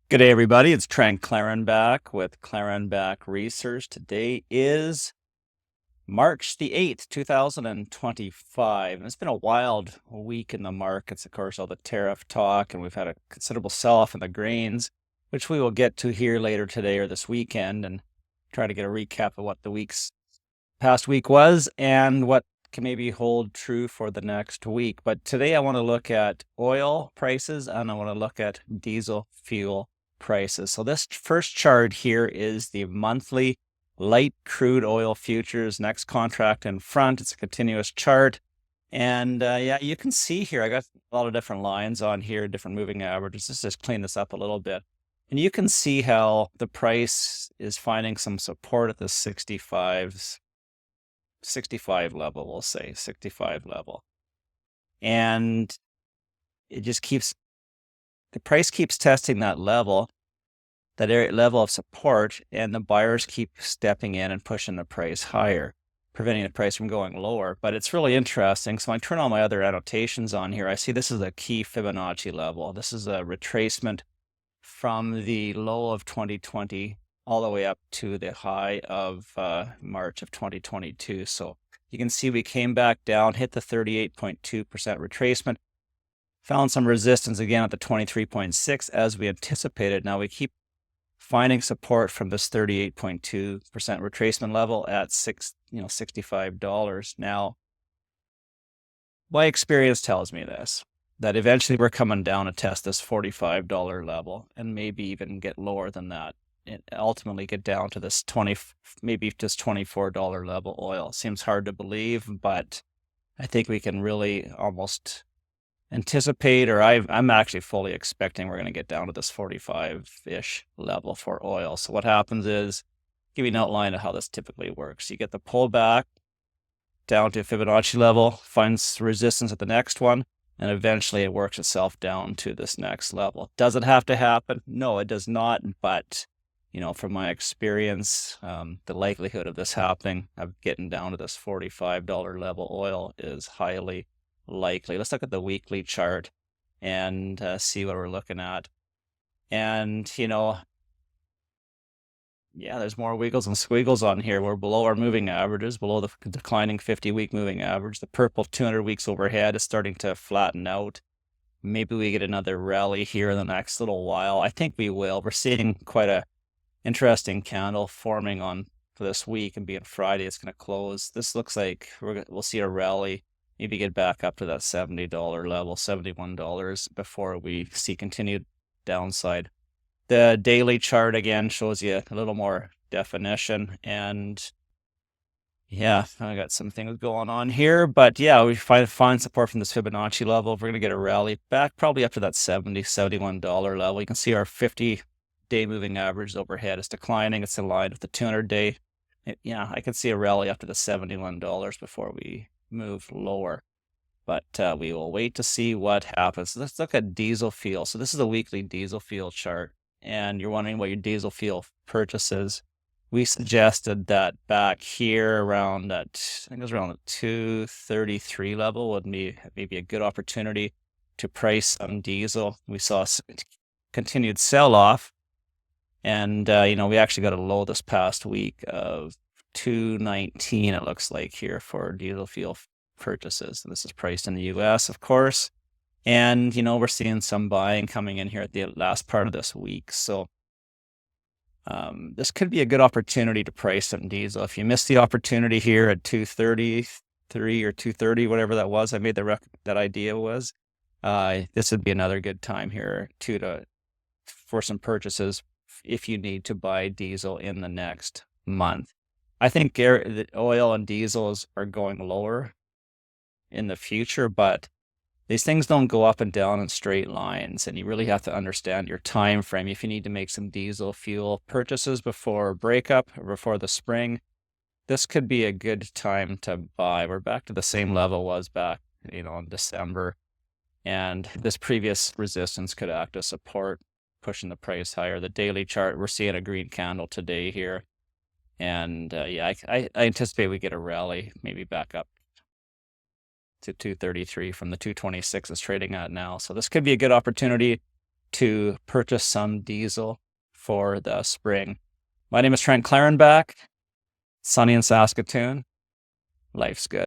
Good day, everybody. It's Trent Klarenbach with Klarenbach Research. Today is March the 8th, 2025. And it's been a wild week in the markets. Of course, all the tariff talk, and we've had a considerable sell-off in the grains, which we will get to here later today or this weekend and try to get a recap of what the past week was and what can maybe hold true for the next week. But today I want to look at oil prices and I want to look at diesel fuel prices. So this first chart here is the monthly light crude oil futures, next contract in front. It's a continuous chart. And yeah, you can see here, I got a lot of different lines on here, different moving averages. Let's just clean this up a little bit. And you can see how the price is finding some support at the 65 level, we'll say 65 level. And it just the price keeps testing that level, that area level of support, and the buyers keep stepping in and pushing the price higher, preventing the price from going lower. But it's really interesting. So when I turn all my other annotations on here, I see this is a key Fibonacci level. This is a retracement from the low of 2020 all the way up to the high of March of 2022. So you can see we came back down, hit the 38.2% retracement, found some resistance again at the 23.6 as we anticipated. Now we keep finding support from this 38.2% retracement level at $65. Now, my experience tells me this, that eventually we're coming down to test this $45 level and maybe even get lower than that and ultimately get down to this maybe just $24 level oil. Seems hard to believe, but I think we can really almost anticipate, or I'm actually fully expecting we're going to get down to this 45-ish level for oil. So what happens is, give you an outline of how this typically works. You get the pullback down to a Fibonacci level, finds resistance at the next one, and eventually it works itself down to this next level. Does it have to happen? No, it does not. But, from my experience, the likelihood of this happening, of getting down to this $45 level oil, is highly likely. Let's look at the weekly chart and see what we're looking at. And, yeah, there's more wiggles and squiggles on here. We're below our moving averages, below the declining 50-week moving average. The purple 200 weeks overhead is starting to flatten out. Maybe we get another rally here in the next little while. I think we will. We're seeing quite a interesting candle forming on for this week, and being Friday, it's going to close. This looks like we'll see a rally, maybe get back up to that $70 level, $71 before we see continued downside. The daily chart again shows you a little more definition, and yeah, I got some things going on here, but yeah, we find support from this Fibonacci level. We're going to get a rally back probably up to that $71 level. You can see our 50-day moving average overhead is declining. It's aligned with the 200-day. Yeah, I could see a rally up to the $71 before we move lower, but we will wait to see what happens. Let's look at diesel fuel. So this is a weekly diesel fuel chart, and you're wondering what your diesel fuel purchases. We suggested that back here around that, I think it was around the 233 level would be maybe a good opportunity to price some diesel. We saw a continued sell-off, and we actually got a low this past week of 219, it looks like here, for diesel fuel purchases. And this is priced in the US, of course. And, we're seeing some buying coming in here at the last part of this week. So this could be a good opportunity to price some diesel. If you missed the opportunity here at 233 or 230, whatever that was, I made that idea was, this would be another good time here for some purchases if you need to buy diesel in the next month. I think the oil and diesels are going lower in the future, but these things don't go up and down in straight lines, and you really have to understand your time frame. If you need to make some diesel fuel purchases before breakup or before the spring, this could be a good time to buy. We're back to the same level was back, in December, and this previous resistance could act as support, pushing the price higher. The daily chart, we're seeing a green candle today here, and yeah, I anticipate we get a rally, maybe back up to 233 from the 226 is trading at now. So this could be a good opportunity to purchase some diesel for the spring. My name is Trent Klarenbach, sunny in Saskatoon. Life's good.